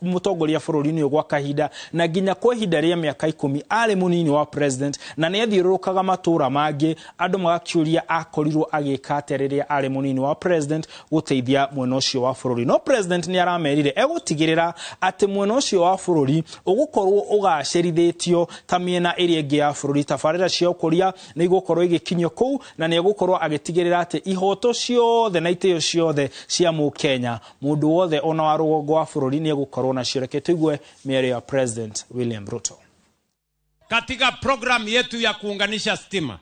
mũtongoria bũrũri-inĩ gwa kahinda na nginya kwa ihinda rĩa mĩaka 10 arĩ mũnini wa President na nĩ athiũrũrũkaga matũra mangĩ, andũ magakĩũria akorirwo agĩka atĩa rĩrĩa arĩ mũnini wa President gũteithia mwena ũcio wa bũrũri. No President nĩ aramerire gũtigĩrĩra atĩ mwena ũcio wa bũrũri ũgũkorwo ũgacĩrithĩtio ta mĩena ĩrĩa ĩngĩ ya bũrũri. Tabarĩra cia ũkũria nĩ igũkorwo igĩkinyio kũu na nĩ egũkorwo agĩtigĩrĩra atĩ ihoto ciothe na itĩo ciothe cia Mũkenya, mũndũ wothe ona wa rũgongo wa bũrũri nĩ egũkorwo nacio. Reke tũigue mĩario ya President William Ruto. Katika program yetu ya kuunganisha stima,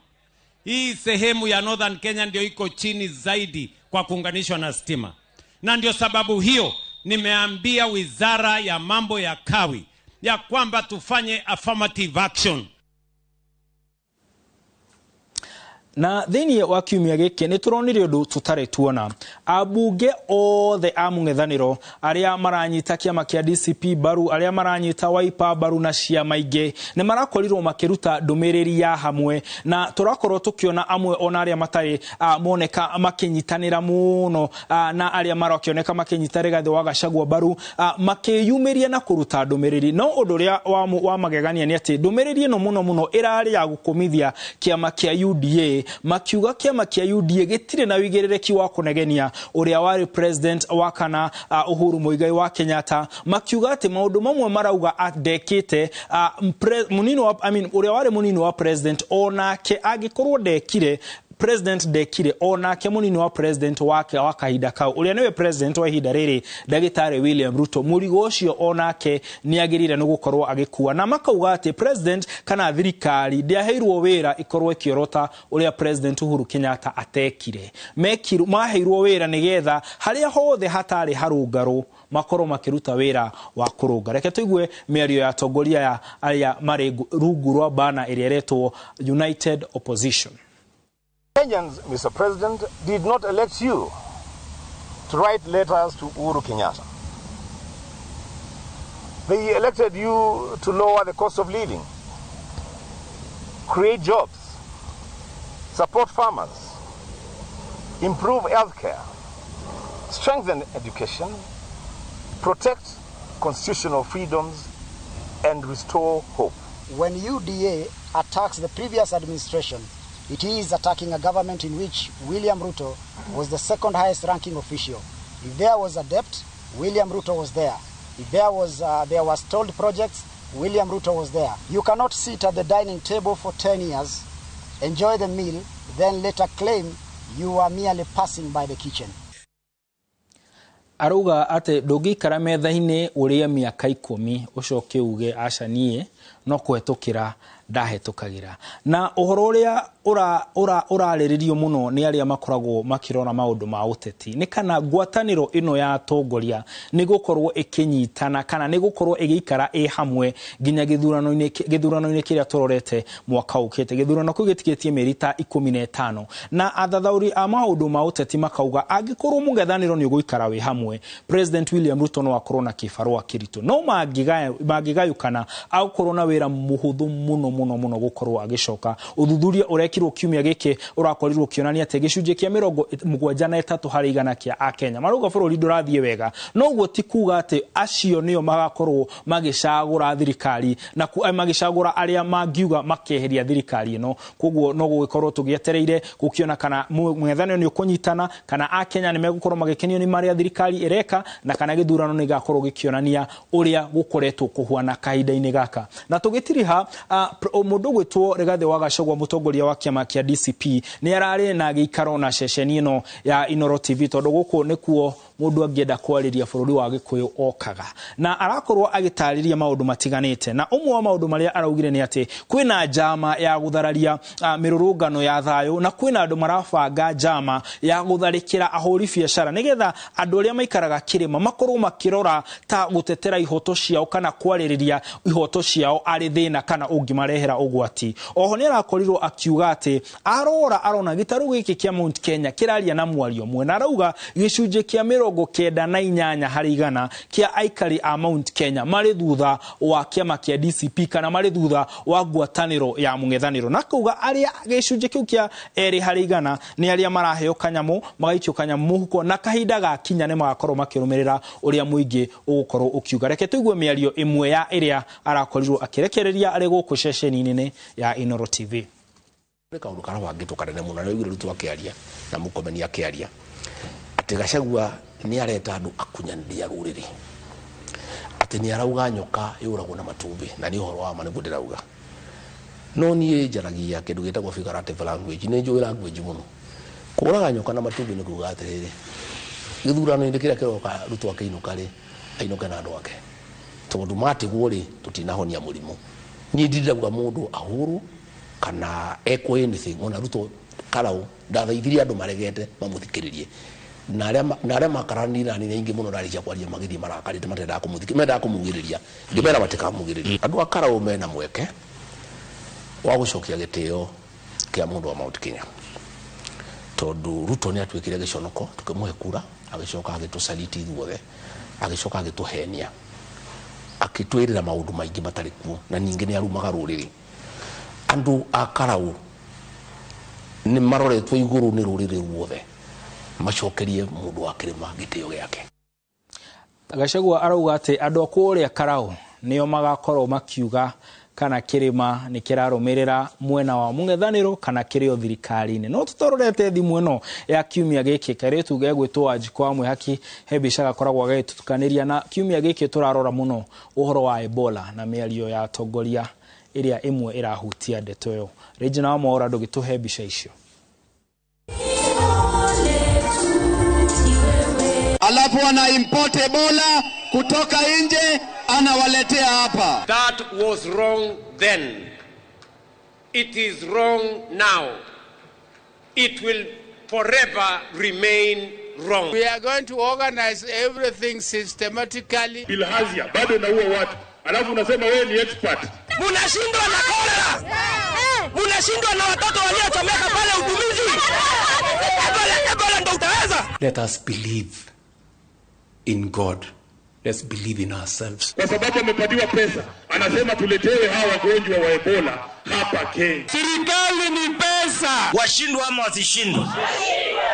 hii sehemu ya Northern Kenya ndio iko chini zaidi kwa kuunganishwa na stima. Na ndio sababu hiyo nimeambia wizara ya mambo ya kawi ya kwamba tufanye affirmative action. Na thini wa kiumia giki ni turonire undu tutare tuona abunge othe a mung'ethaniro aria maranyita kiama kia DCP baru aria maranyita Wiper baru na ciama ingi ni marakorirwo makiruta ndumiriri ya hamwe na turakorwo tukiona amwe ona aria matari moneka makinyitanira muno na aria marakioneka makinyita Rigathi wa Gachagua baru makiyumiria na kuruta ndumiriri no undu ria wa magegania ni ati ndumiriri no muno irari ya gukomithia kiama kia UDA makiuga kiama kia UDA gitire na wigirereki wa kunegenia uria wari president wa kana Uhuru Muigai wa Kenyatta makiuga ati maundu mamwe marauga adekite munini wa uria wari munini wa president onake agikorwo dekire president dekire onake munini wa president wake wa kahinda kau uria niwe president wa ihinda riri Dagitari William Ruto murigo ucio onake ni agirire no gukorwo agikua na makauga ati president kana thirikari ndiaheirwo wira ikorwo ikiorota uria president Uhuru Kenyatta atekire maheirwo wira nigetha haria hothe hatari harungaru makoro makiruta wira wa kurunga. Reke tuigue miario ya tongoria ya aria mari rungu rwa bana ireretwo United Opposition. Kenyans, Mr. President, did not elect you to write letters to Uhuru Kenyatta. They elected you to lower the cost of living, create jobs, support farmers, improve healthcare, strengthen education, protect constitutional freedoms, and restore hope. When UDA attacks the previous administration, it is attacking a government in which William Ruto was the second highest ranking official. If there was a debt, William Ruto was there. If there was stalled projects, William Ruto was there. You cannot sit at the dining table for 10 years, enjoy the meal, then later claim you are merely passing by the kitchen. Aruga ate ndungikara metha-ini uria miaka 10 ucoke uge aca nie no kwetukira ndahetukagira na uhoro uria urariririo muno ni aria makoragwo makirona maundu ma uteti ni kana ngwataniro ino ya tongoria ni gukorwo ikinyitana kana ni gukorwo igiikara hamwe ginya githurano-ini kiria turorete mwaka ukite githurano kugitikitie meri ta 15 na athathauri a maundu ma uteti makauga angikorwo mung'ethaniro ni guikara wi hamwe President William Ruto no akorwo na kibarua kirito no magigayukana akorwo na wira muhuthu muno gukorwo agicoka uthuthuria urekirwo kiumia giki urakorirwo kionania ati gicunje kia 73 hari 100 kia Akenya maruga bururi ndurathie wega no guo ti kuga ati acio nio magakorwo magicagura thirikari na magicagura aria mangiuga makeheria thirikari ino koguo no gugikorwo tugietereire gukiona kana mwethanio ni ukunyitana kana Akenya ni megukorwo magikenio ni maria thirikari ireka na kana githurano ni gakorwo gikionania uria gukoretwo kuhuana kahinda-ini gaka na tugitiriha mundu gwitwo Rigathi wa Gachagua mutongoria wa kiama kia DCP ni arari na giikaro na ceceni ino ya Inoro TV tondu guku nikuo mundu angienda kwariria bururi wa Gikuyu okaga na arakorwo agitariria maundu matiganite na umwe wa maundu maria araugire ni ati kwina njama ya guthararia mirurungano ya thayu na kwina andu marabanga njama ya gutharikira ahuri biashara nigetha andu aria maikaraga kirima makorwo makirora ta gutetera ihoto ciao kana kwariria ihoto ciao ari thina kana ungimarehera ugwati. Oho ni arakorirwo akiuga ati arona gitaru giki kia Mount Kenya kiraria na mwario mwe na arauga gicunje kia 98 hari 100 kia aikari a Mount Kenya mari thutha wa kiama kia DCP kana mari thutha wa ngwataniro ya mung'ethaniro na kuga aria gicunje kiu kia 2 hari 100 ni aria maraheo kanyamu magaikio kanyamu muhuko na kahinda ga kinya ne magakorwo makirumirira uria muingi ugukorwo ukiuga. Reke tuigue miario imwe ya iria arakorirwo akirekereria ari guku ceceni nene ya Inoro TV. Reka undu kana wangitu kanene muno na iguru tu akiaria na mukomeni akiaria ati Gachagua ni areta andu akunyandia ruriri ati ni arauga nyoka yuragwo na matumbi na ni horo wa mane gudirauga no nie njaragia kindu gitagwo figurative language ni njui language muno kuraga nyoka na matumbi ni kuga atiriri githurano indi kiria kiroka Ruto akiinuka ri ainuka na andu ake tondu matigwo ri tutinahonia murimu ni ndirauga mundu ahuru kana eko anything ona Ruto karau ndathaithirie andu maregete mamuthikiririe na aria makarani na ni ingi muno rari cia kwaria magithi marakarite matenda kumuthiki menda kumugiriria ngimera batika mugiriria andu akara umena mweke wa gucokia gitio kia mundu wa Mount Kenya tondu Ruto ni atwikire giconoko tukimuhe kura agicoka agitusaliti ithuothe agicoka agituhenia akitwirira maundu maingi matari kuo na ningi ni arumaga ruriri andu akarau ni maroretwo iguru ni ruriri ruothe macokerie mundu wa kirima gitio giake. Gachagua arauga ati andu akuria karau nio magakorwo makiuga kana kirima ni kirarumirira mwena wa mung'ethaniro kana kirio thirikari-ini. No tutororete thimu ino ya kiumia giki karitu gegwitwo Wanjiku wa Mwihaki Hebisha gakoragwo agitutukaniria na kiumia giki turarora muno uhoro wa Ebola na miario ya atongoria iria imwe irahutia ndeto yo. Regina wa Mwaura ndugituhe mbica icio. Alafu wana import Ebola kutoka nje anawaletea hapa. That was wrong then. It is wrong now. It will forever remain wrong. We are going to organize everything systematically. Bilhazia bado naua watu. Alafu unasema wewe ni expert. Munashindwa na cholera. Munashindwa na watoto waliochomeka pale utumizi. Ebola ndio utaweza. Let us believe in God. Let's believe in ourselves. Kwa sababu amepatiwa pesa, anasema tuletewe hawa wagonjwa wa Ebola hapa Kenya. Serikali ni pesa. Washindwe ama wasishindwe.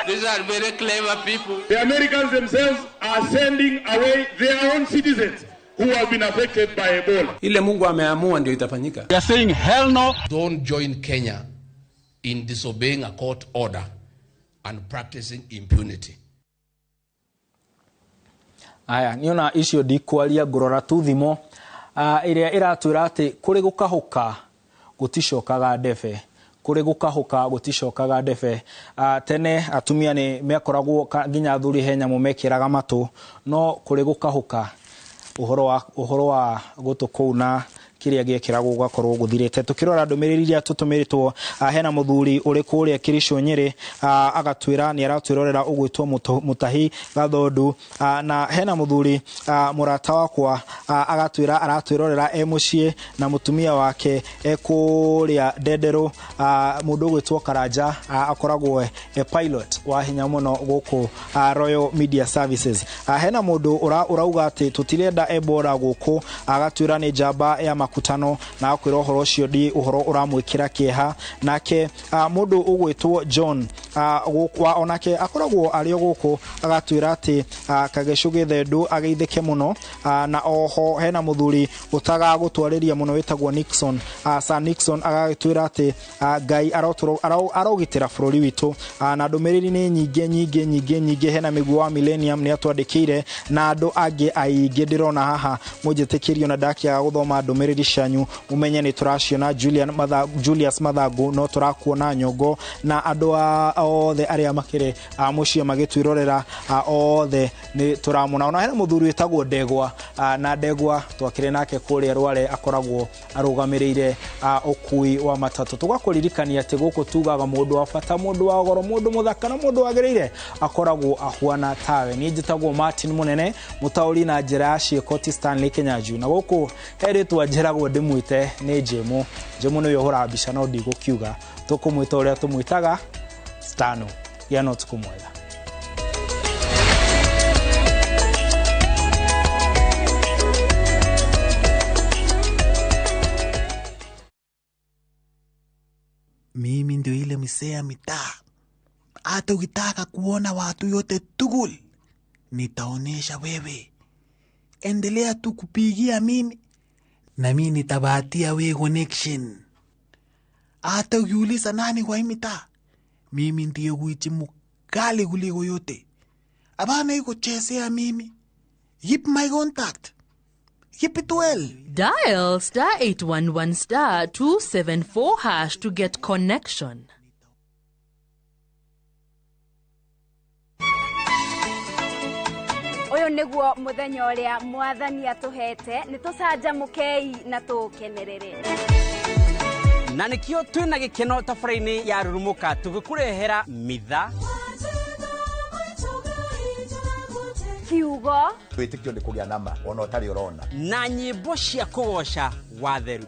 These are very clever people. The Americans themselves are sending away their own citizens who have been affected by Ebola. Ile Mungu ameamua ndio itafanyika. They are saying hell no. Don't join Kenya in disobeying a court order and practicing impunity. Aya niona icio ndikwaria ngorora tu thimo iria iratwira ati kuri gukahuka guticokaga ndebe kuri gukahuka guticokaga ndebe tene atumia ni mekoragwo nginya thuri henya mumekiraga matu no kuri gukahuka uhoro wa gutukuna kiria giekiragwo gakorwo guthirite tukirora ndumiriri iria tutumiritwo hena muthuri uri kuria Kirisho Nyeri agatwira ni aratwirorera ugwitwo Mutahi Gathondu na hena muthuri murata wakwa agatwira aratwirorera emucie na mutumia wake ekuria Ndendero mundu ugwitwo Karanja akoragwo pilot wa hinya muno guku Royal Media Services hena mundu urauga ati tutirenda Ebola guku agatwira ni jamba ya makutano na akwira uhoro ucio ndi uhoro uramwikira kieha nake mundu ugwitwo John wa onake akoragwo ario guku agatwira ati kagecu githendu ageithike muno na oho hena muthuri utaga gutwariria muno witagwo Nixon Sir Nixon agagitwira ati Ngai arogitira bururi witu na ndumiriri ni nyinge hena miguo wa Millennium ni atwandikire na andu angi aingi ndirona haha mujitikirio na ndakia guthoma ndumiriri shanyu umenye ni turaciona Julius Mathagu no turakuona Nyongo na andu othe aria makire mucie magitwirorera othe ni turamuna ona hena muthuri witagwo Ndegwa na Ndegwa twakire nake kuria Rware akoragwo arugamirire ukui wa matatu tugakuririkania ati guku tugaga mundu wa bata mundu wa goro mundu muthaka na mundu wagereire akoragwo ahuana tawe ni njitagwo Martin Munene mutauri na njira ya Ciekoti Stanley Kenyanju na guku heritwa njiragwo ndimwite ni Jemu no yohora mbica no ndigukiuga tukumwita uria tumwitaga Stano ya no tukumwetha mimi ndio ile msea mitaa. Hata ukitaka kuona watu yote tugul, nitaonesha wewe. Endelea tu kupigia mimi, na mimi nitabahatia wewe connection. Hata ukiuliza nani kwa hii mitaa, mimi ndiye kuichi mkali kuliko yote. Abana yuko chesea mimi. Yip my contact. Keep it well. Dial *811*274# to get connection. Oyo niguo muthenya uria mwathani atuhete nitucanjamukei na tukenerere. Na nikio twina gikeno tafaraini ya rurumuka tugikurehera mitha kiugo Wĩtĩkio nĩ kũgĩa nama ona ũtarĩ ũrona. Na nyĩmbo cia kũgoca watheru.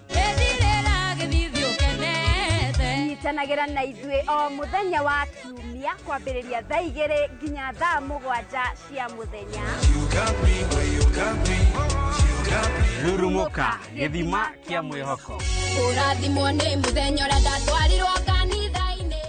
Nyitanagĩra na ithuĩ o mũthenya wa kiumia kwambĩrĩria thaa 2 nginya thaa 7 cia mũthenya. Rurumuka gĩthima kĩa mwĩhoko. Ũrathimwo nĩ mũthenya ũrĩa ndatwarirwo kanitha-inĩ.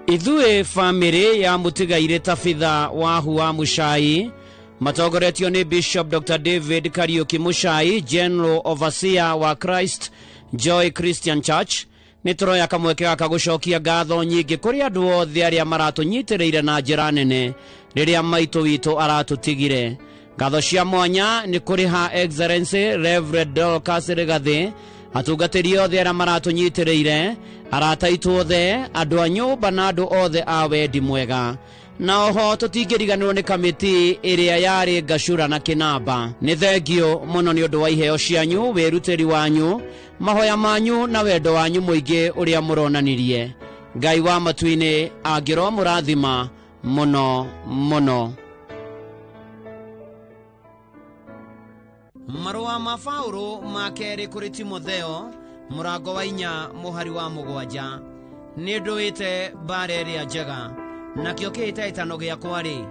Ithuĩ family ya Mũtigairĩ Tabitha wa Muchai matongoretio ni Bishop Dr. David Kariuki Muchai, General Overseer wa Christ Joy Christian Church. Nĩ tũroya kamweke gaka gũcokia ngatho nyingĩ kũrĩ andũ othe arĩa maratũnyitĩrĩire na njĩra nene rĩrĩa maitũ witũ aratũtigire. Ngatho cia mwanya nĩ kũrĩ Her Excellency Reverend Dorcas Rigathĩ, atungatĩri othe arĩa maratũnyitĩrĩire, arata aitũ othe, andũ a nyũmba na andũ othe a wendi mwega. Na oho tũtingĩriganĩrwo nĩ kamĩtĩ ĩrĩa yarĩ Gacura na Kinamba. Nĩ thengio mũno nĩ ũndũ wa iheo cianyu, wĩrutĩri wanyu, mahoya manyu na wendo wanyu mũingĩ ũrĩa mũronanirie. Ngai wa matu-inĩ angĩro mũrathima mũno mũno. Marũa ma Paulo ma kerĩ kũrĩ Timotheo mũrango wa 4 mũhari wa 7. Nĩ ndũĩte mbara ĩrĩa njega, nakĩo kĩhĩtahĩtano gĩakwa rĩ,